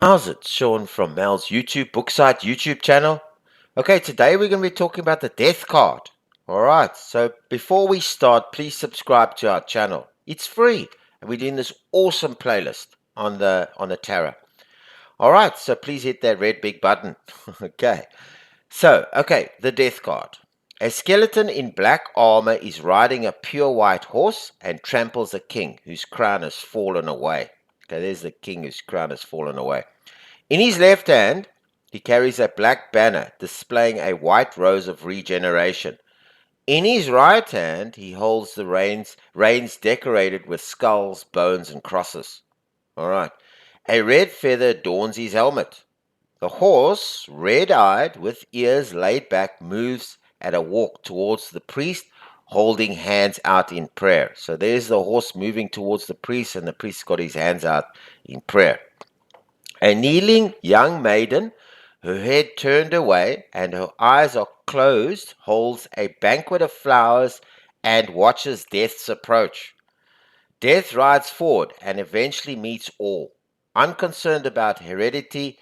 How's it? Sean from Mel's YouTube book site YouTube channel. Okay, today we're going to be talking about the death card. Alright, so before we start, please subscribe to our channel. It's free, and we're doing this awesome playlist on the tarot. Alright, so please hit that red big button. Okay, the death card. A skeleton in black armor is riding a pure white horse and tramples a king whose crown has fallen away. Okay, there's the king whose crown has fallen away. In his left hand, he carries a black banner displaying a white rose of regeneration. In his right hand, he holds the reins decorated with skulls, bones, and crosses. All right. A red feather adorns his helmet. The horse, red-eyed, with ears laid back, moves at a walk towards the priest, holding hands out in prayer. So there's the horse moving towards the priest, and the priest's got his hands out in prayer. A kneeling young maiden, her head turned away and her eyes are closed, holds a banquet of flowers and watches death's approach. Death rides forward and eventually meets all, unconcerned about heredity,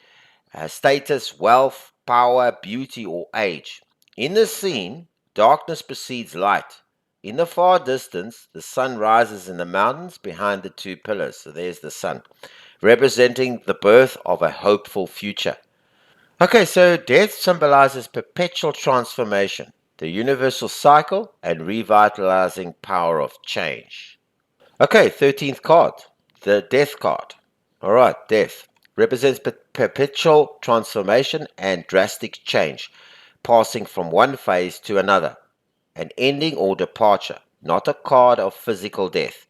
status, wealth, power, beauty, or age. In this scene, darkness precedes light. In the far distance, the sun rises in the mountains behind the two pillars. So there's the sun, representing the birth of a hopeful future. Okay, so death symbolizes perpetual transformation, the universal cycle, and revitalizing power of change. Okay, 13th card, the death card. All right, death represents perpetual transformation and drastic change, passing from one phase to another, an ending or departure, not a card of physical death.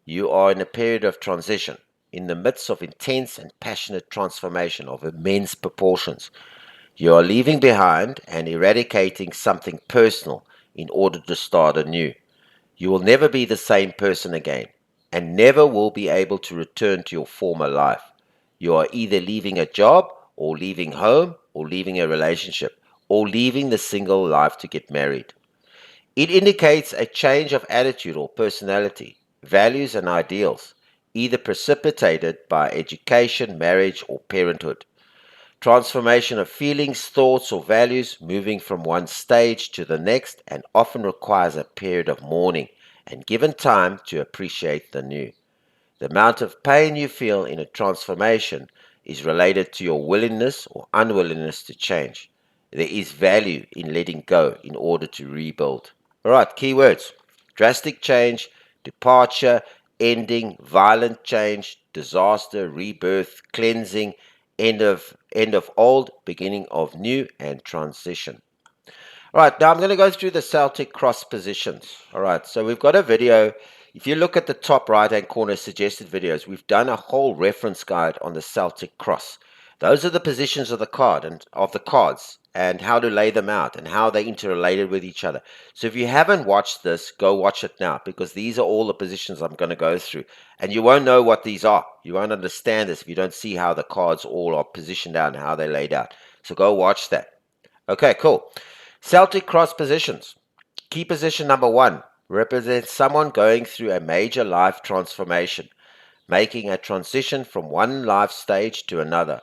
You are in a period of transition, in the midst of intense and passionate transformation of immense proportions. You are leaving behind and eradicating something personal in order to start anew. You will never be the same person again, and never will be able to return to your former life. You are either leaving a job, or leaving home, or leaving a relationship, or leaving the single life to get married. It indicates a change of attitude or personality, values and ideals, either precipitated by education, marriage, or parenthood. Transformation of feelings, thoughts, or values, moving from one stage to the next, and often requires a period of mourning and given time to appreciate the new. The amount of pain you feel in a transformation is related to your willingness or unwillingness to change. There is value in letting go in order to rebuild. All right, keywords: drastic change, departure, ending, violent change, disaster, rebirth, cleansing, end of old, beginning of new, and transition. All right, now I'm going to go through the Celtic Cross positions. All right, so we've got a video. If you look at the top right-hand corner, suggested videos, we've done a whole reference guide on the Celtic Cross. Those are the positions of the card and of the cards and how to lay them out and how they interrelated with each other. So if you haven't watched this, go watch it now, because these are all the positions I'm going to go through. And you won't know what these are. You won't understand this if you don't see how the cards all are positioned out and how they're laid out. So go watch that. Okay, cool. Celtic Cross positions. Key position number 1 represents someone going through a major life transformation, making a transition from one life stage to another.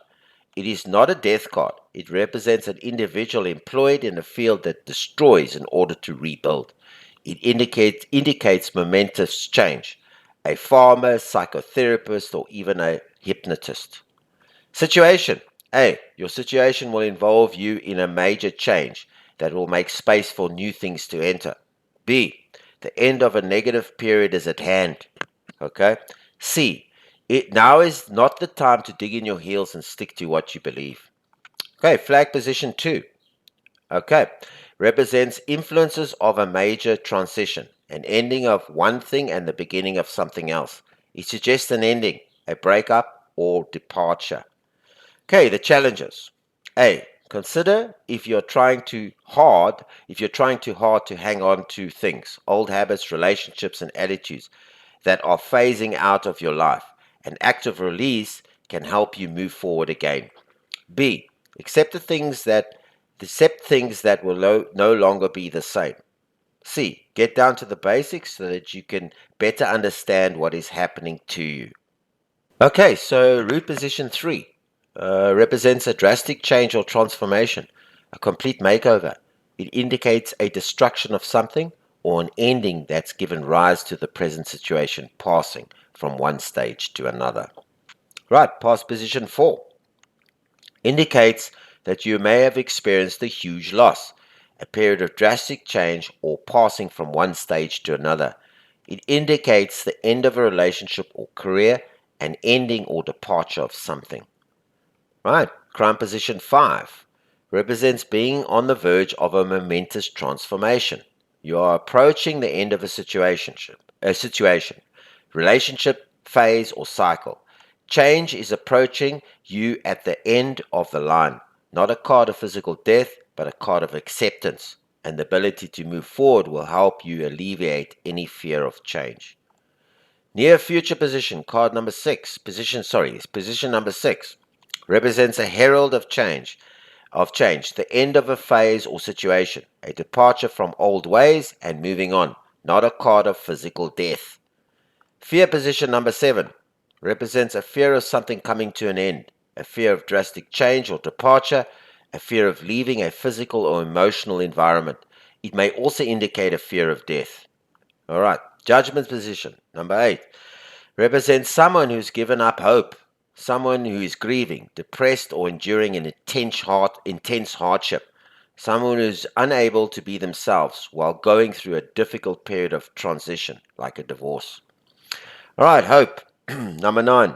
It is not a death card. It represents an individual employed in a field that destroys in order to rebuild. It indicates momentous change. A farmer, psychotherapist, or even a hypnotist. Situation. A. Your situation will involve you in a major change that will make space for new things to enter. B. The end of a negative period is at hand. Okay. C. It now is not the time to dig in your heels and stick to what you believe. Okay. Flag position 2. Okay. Represents influences of a major transition, an ending of one thing and the beginning of something else. It suggests an ending, a breakup, or departure. Okay, the challenges. A. Consider if you're trying too hard to hang on to things, old habits, relationships, and attitudes that are phasing out of your life. An act of release can help you move forward again. B. Accept things that will no longer be the same. C. Get down to the basics so that you can better understand what is happening to you. Okay, so root position 3. represents a drastic change or transformation, a complete makeover. It indicates a destruction of something or an ending that's given rise to the present situation, passing from one stage to another. Right, past position 4 indicates that you may have experienced a huge loss, a period of drastic change, or passing from one stage to another. It indicates the end of a relationship or career, an ending or departure of something. Right, crown position 5 represents being on the verge of a momentous transformation. You are approaching the end of a situation, relationship, phase, or cycle. Change is approaching you at the end of the line, not a card of physical death, but a card of acceptance, and the ability to move forward will help you alleviate any fear of change. Near future position, card number 6, position number 6 represents a herald of change, the end of a phase or situation, a departure from old ways and moving on, not a card of physical death. Fear position number 7 represents a fear of something coming to an end, a fear of drastic change or departure, a fear of leaving a physical or emotional environment. It may also indicate a fear of death. All right, judgment position number 8 represents someone who's given up hope, someone who is grieving, depressed, or enduring an intense hardship, someone who's unable to be themselves while going through a difficult period of transition, like a divorce. All right, hope, number 9,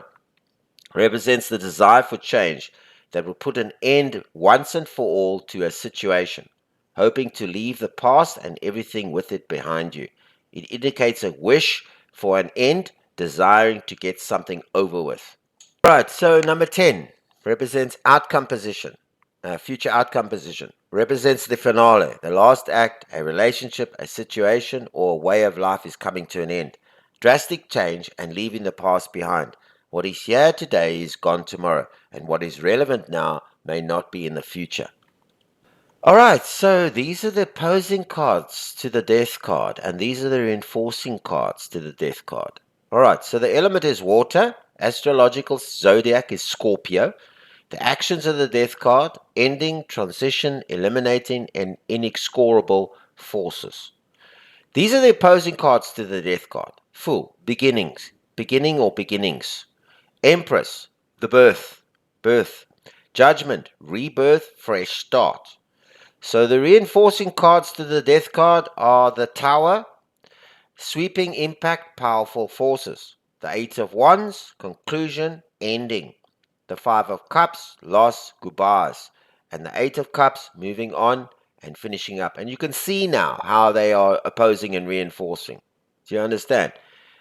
represents the desire for change that will put an end once and for all to a situation, hoping to leave the past and everything with it behind you. It indicates a wish for an end, desiring to get something over with. Right, so number 10 represents outcome position, future outcome position, represents the finale, the last act, a relationship, a situation, or a way of life is coming to an end. Drastic change and leaving the past behind. What is here today is gone tomorrow, and what is relevant now may not be in the future. All right, so these are the opposing cards to the death card, and these are the reinforcing cards to the death card. All right, so the element is water, astrological zodiac is Scorpio. The actions of the death card: ending, transition, eliminating, and inexorable forces. These are the opposing cards to the death card: Fool, beginnings, beginning or beginnings. Empress, the birth. Judgment, rebirth, fresh start. So the reinforcing cards to the death card are the Tower, sweeping impact, powerful forces. The Eight of Wands, conclusion, ending. The Five of Cups, loss, goodbyes. And the Eight of Cups, moving on and finishing up. And you can see now how they are opposing and reinforcing. Do you understand?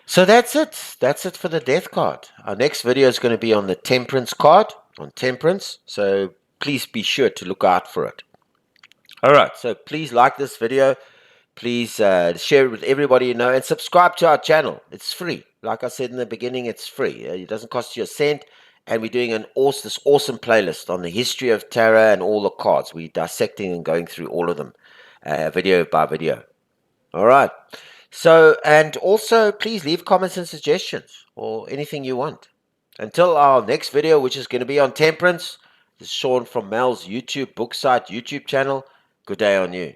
So that's it. That's it for the death card. Our next video is going to be on the temperance card, on temperance. So please be sure to look out for it. All right, so please like this video. Please share it with everybody you know and subscribe to our channel. It's free. Like I said in the beginning, it's free. It doesn't cost you a cent. And we're doing this awesome playlist on the history of tarot and all the cards. We're dissecting and going through all of them, video by video. All right. So, and also, please leave comments and suggestions or anything you want. Until our next video, which is going to be on temperance, this is Sean from Mel's YouTube book site, YouTube channel. Good day on you.